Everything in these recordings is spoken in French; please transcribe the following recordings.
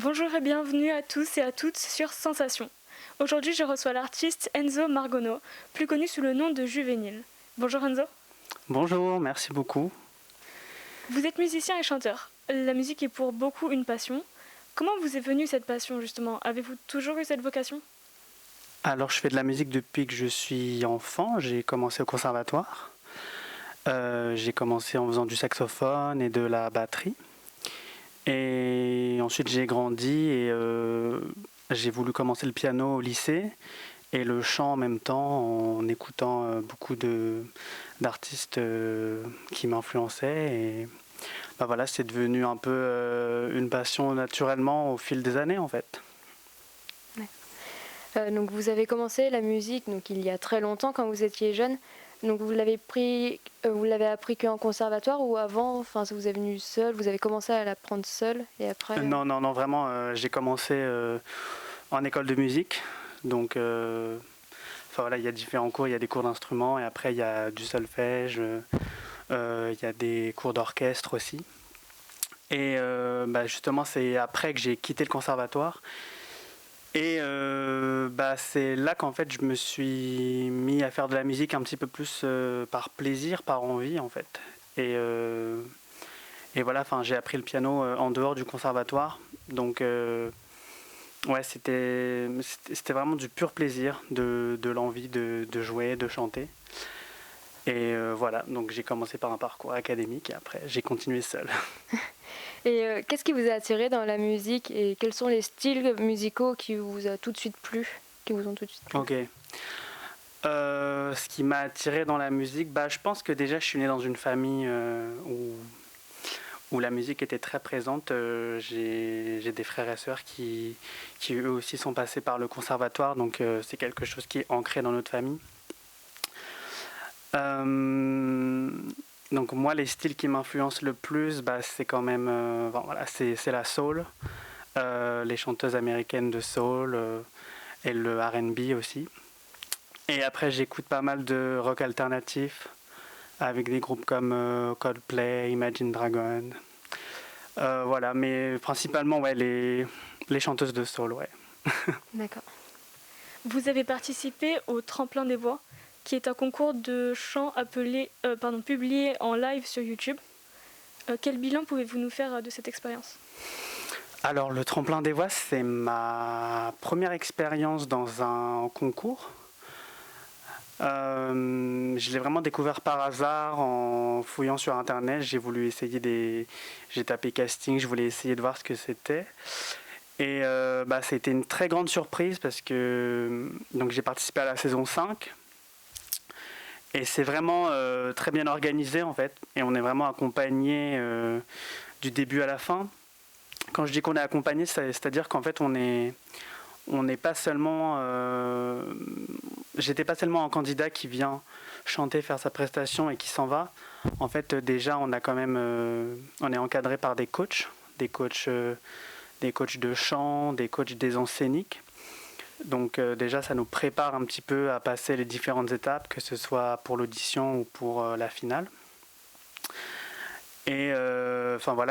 Bonjour et bienvenue à tous et à toutes sur Sensation. Aujourd'hui, je reçois l'artiste Enzo Margono, plus connu sous le nom de Juvénile. Bonjour Enzo. Bonjour, merci beaucoup. Vous êtes musicien et chanteur. La musique est pour beaucoup une passion. Comment vous est venue cette passion justement ? Avez-vous toujours eu cette vocation ? Alors, je fais de la musique depuis que je suis enfant. J'ai commencé au conservatoire. J'ai commencé en faisant du saxophone et de la batterie. Et ensuite, j'ai grandi et j'ai voulu commencer le piano au lycée et le chant en même temps en écoutant beaucoup d'artistes qui m'influençaient. Et voilà, c'est devenu un peu une passion naturellement au fil des années en fait. Donc vous avez commencé la musique il y a très longtemps quand vous étiez jeune. Donc vous l'avez appris qu'en conservatoire ou avant, ça vous est venu seul, vous avez commencé à l'apprendre seul et après Non, vraiment, j'ai commencé en école de musique. Donc, il y a différents cours, il y a des cours d'instruments et après il y a du solfège, il y a des cours d'orchestre aussi. Et justement, c'est après que j'ai quitté le conservatoire. Et c'est là qu'en fait je me suis mis à faire de la musique un petit peu plus par plaisir, par envie en fait. Et voilà, j'ai appris le piano en dehors du conservatoire. Donc c'était vraiment du pur plaisir, de l'envie de jouer, de chanter. Et voilà, donc j'ai commencé par un parcours académique et après j'ai continué seul. Et qu'est-ce qui vous a attiré dans la musique et quels sont les styles musicaux qui vous ont tout de suite plu ? Ok. Ce qui m'a attiré dans la musique, je pense que déjà je suis né dans une famille où la musique était très présente. J'ai des frères et sœurs qui eux aussi sont passés par le conservatoire, donc c'est quelque chose qui est ancré dans notre famille. Donc moi, les styles qui m'influencent le plus, c'est quand même c'est la soul, les chanteuses américaines de soul et le R&B aussi. Et après, j'écoute pas mal de rock alternatif avec des groupes comme Coldplay, Imagine Dragons. Mais principalement les chanteuses de soul, ouais. D'accord. Vous avez participé au Tremplin des Voix, qui est un concours de chant publié en live sur YouTube. Quel bilan pouvez-vous nous faire de cette expérience ? Alors, le Tremplin des Voix, c'est ma première expérience dans un concours. Je l'ai vraiment découvert par hasard en fouillant sur internet. J'ai tapé casting, je voulais essayer de voir ce que c'était. Et c'était une très grande surprise parce que j'ai participé à la saison 5. Et c'est vraiment très bien organisé en fait. Et on est vraiment accompagné du début à la fin. Quand je dis qu'on est accompagné, c'est-à-dire qu'en fait on n'est pas seulement... j'étais pas seulement un candidat qui vient chanter, faire sa prestation et qui s'en va. En fait déjà on a quand même... on est encadré par des coachs de chant, des coachs d'aisance scénique. Donc déjà ça nous prépare un petit peu à passer les différentes étapes, que ce soit pour l'audition ou pour la finale. Et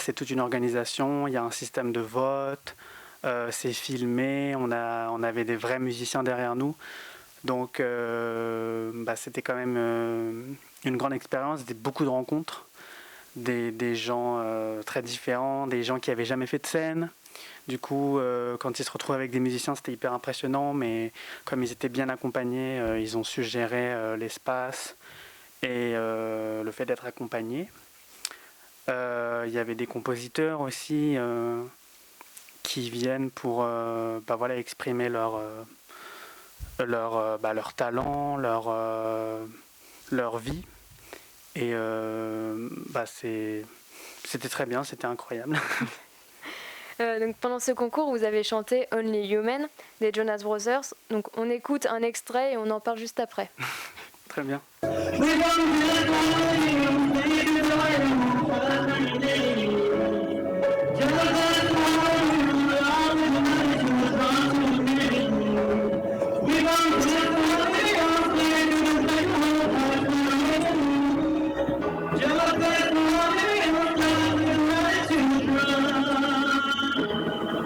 c'est toute une organisation, il y a un système de vote, c'est filmé, on avait des vrais musiciens derrière nous. Donc c'était quand même une grande expérience, beaucoup de rencontres, des gens très différents, des gens qui n'avaient jamais fait de scène. Du coup, quand ils se retrouvent avec des musiciens, c'était hyper impressionnant, mais comme ils étaient bien accompagnés, ils ont su gérer l'espace et le fait d'être accompagnés. Il y avait des compositeurs aussi qui viennent pour exprimer leur talent, leur vie. Et c'était très bien, c'était incroyable. Donc pendant ce concours, vous avez chanté Only Human des Jonas Brothers. Donc on écoute un extrait et on en parle juste après. Très bien.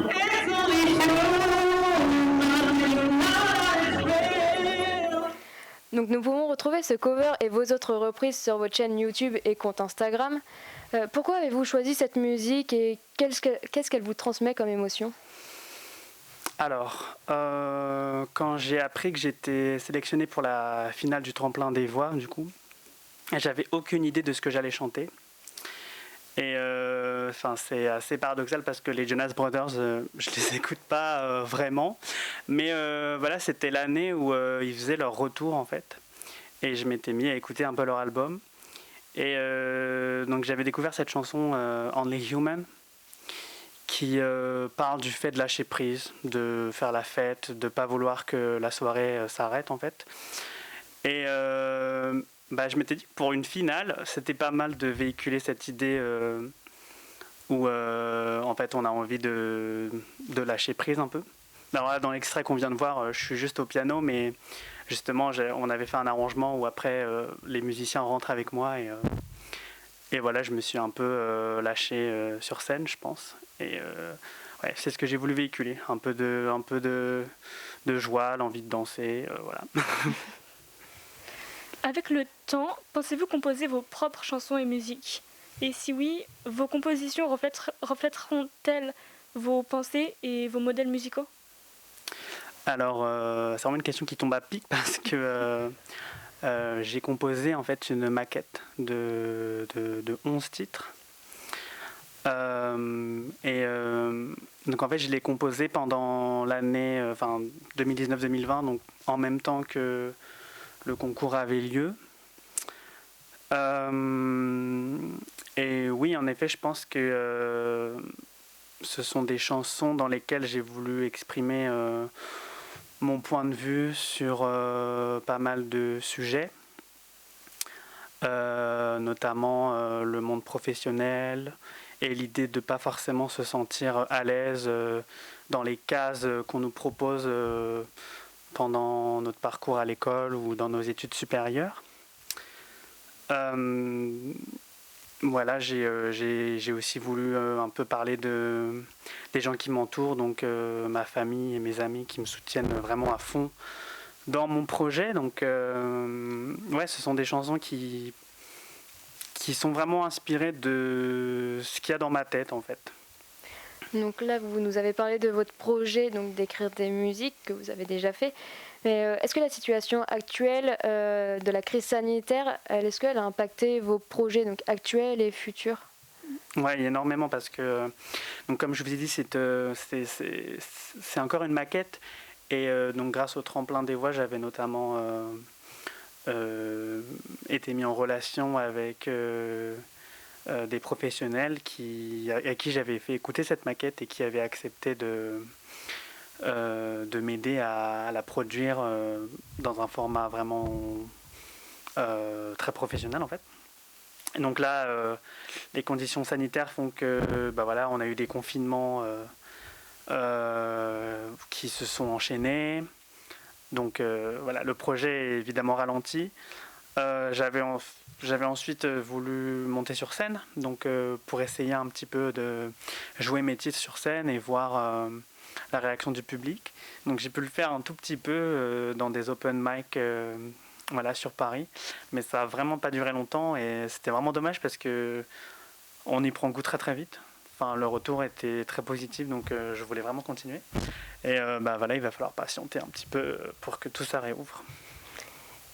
It's retrouver ce cover et vos autres reprises sur votre chaîne YouTube et compte Instagram. Pourquoi avez-vous choisi cette musique et qu'est-ce qu'elle vous transmet comme émotion? Alors, quand j'ai appris que j'étais sélectionné pour la finale du tremplin des voix, du coup, j'avais aucune idée de ce que j'allais chanter. Et c'est assez paradoxal parce que les Jonas Brothers, je les écoute pas vraiment. Mais voilà, c'était l'année où ils faisaient leur retour en fait. Et je m'étais mis à écouter un peu leur album. Et donc j'avais découvert cette chanson Only Human, qui parle du fait de lâcher prise, de faire la fête, de ne pas vouloir que la soirée s'arrête en fait. Et je m'étais dit que pour une finale, c'était pas mal de véhiculer cette idée où en fait on a envie de lâcher prise un peu. Alors là, dans l'extrait qu'on vient de voir, je suis juste au piano, mais justement on avait fait un arrangement où après les musiciens rentrent avec moi et voilà, je me suis un peu lâché sur scène, je pense. Et ouais, c'est ce que j'ai voulu véhiculer, un peu de joie, l'envie de danser, voilà. Avec le temps, pensez-vous composer vos propres chansons et musiques? Et si oui, vos compositions reflèteront-elles vos pensées et vos modèles musicaux? Alors, c'est vraiment une question qui tombe à pic parce que j'ai composé en fait une maquette de 11 titres. Donc en fait, je l'ai composé pendant l'année 2019-2020, donc en même temps que le concours avait lieu. Et oui, en effet, je pense que ce sont des chansons dans lesquelles j'ai voulu exprimer mon point de vue sur pas mal de sujets, notamment le monde professionnel et l'idée de ne pas forcément se sentir à l'aise dans les cases qu'on nous propose pendant notre parcours à l'école ou dans nos études supérieures. Voilà, j'ai aussi voulu un peu parler des gens qui m'entourent, donc ma famille et mes amis qui me soutiennent vraiment à fond dans mon projet. Donc ouais, ce sont des chansons qui sont vraiment inspirées de ce qu'il y a dans ma tête en fait. Donc là, vous nous avez parlé de votre projet, donc d'écrire des musiques que vous avez déjà fait. Mais est-ce que la situation actuelle de la crise sanitaire, est-ce qu'elle a impacté vos projets donc actuels et futurs? Oui, énormément parce que, donc comme je vous ai dit, c'est encore une maquette. Et donc grâce au tremplin des voix, j'avais notamment été mis en relation avec des professionnels à qui j'avais fait écouter cette maquette et qui avaient accepté de m'aider à la produire dans un format vraiment très professionnel en fait. Et donc là, les conditions sanitaires font que voilà, on a eu des confinements qui se sont enchaînés. Donc voilà, le projet est évidemment ralenti. J'avais ensuite voulu monter sur scène, donc pour essayer un petit peu de jouer mes titres sur scène et voir la réaction du public. Donc j'ai pu le faire un tout petit peu dans des open mic voilà, sur Paris, mais ça n'a vraiment pas duré longtemps et c'était vraiment dommage parce que on y prend goût très très vite. Enfin, le retour était très positif, donc je voulais vraiment continuer. Et voilà, il va falloir patienter un petit peu pour que tout ça réouvre.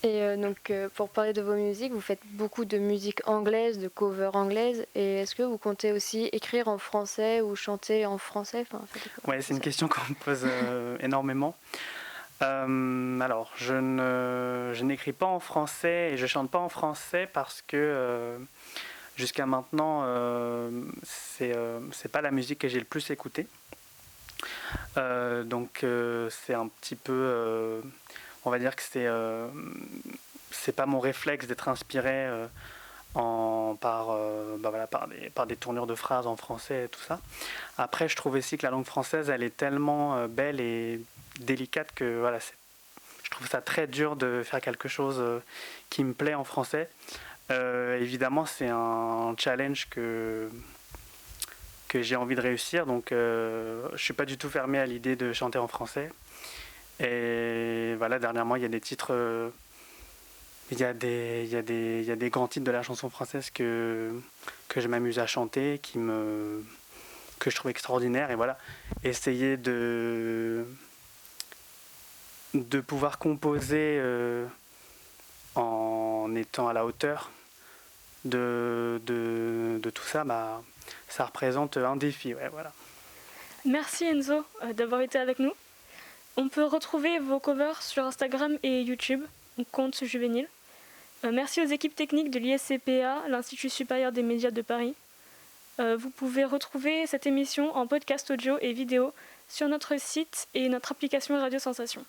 Et donc, pour parler de vos musiques, vous faites beaucoup de musique anglaise, de cover anglaise. Et est-ce que vous comptez aussi écrire en français ou chanter en français? Ouais, c'est une question qu'on me pose énormément. Alors, je n'écris pas en français et je chante pas en français parce que jusqu'à maintenant, c'est pas la musique que j'ai le plus écoutée. Donc, c'est un petit peu... on va dire que c'est pas mon réflexe d'être inspiré par des tournures de phrases en français et tout ça. Après, je trouve aussi que la langue française, elle est tellement belle et délicate que voilà, je trouve ça très dur de faire quelque chose qui me plaît en français. Évidemment, c'est un challenge que j'ai envie de réussir, donc je suis pas du tout fermé à l'idée de chanter en français. Et voilà, dernièrement, il y a des titres il y a des grands titres de la chanson française que je m'amuse à chanter, que je trouve extraordinaires. Et voilà, essayer de pouvoir composer en étant à la hauteur de tout ça, bah, ça représente un défi. Ouais, voilà. Merci Enzo d'avoir été avec nous. On peut retrouver vos covers sur Instagram et YouTube, Contes Juvéniles. Merci aux équipes techniques de l'ISCPA, l'Institut supérieur des médias de Paris. Vous pouvez retrouver cette émission en podcast audio et vidéo sur notre site et notre application Radio Sensation.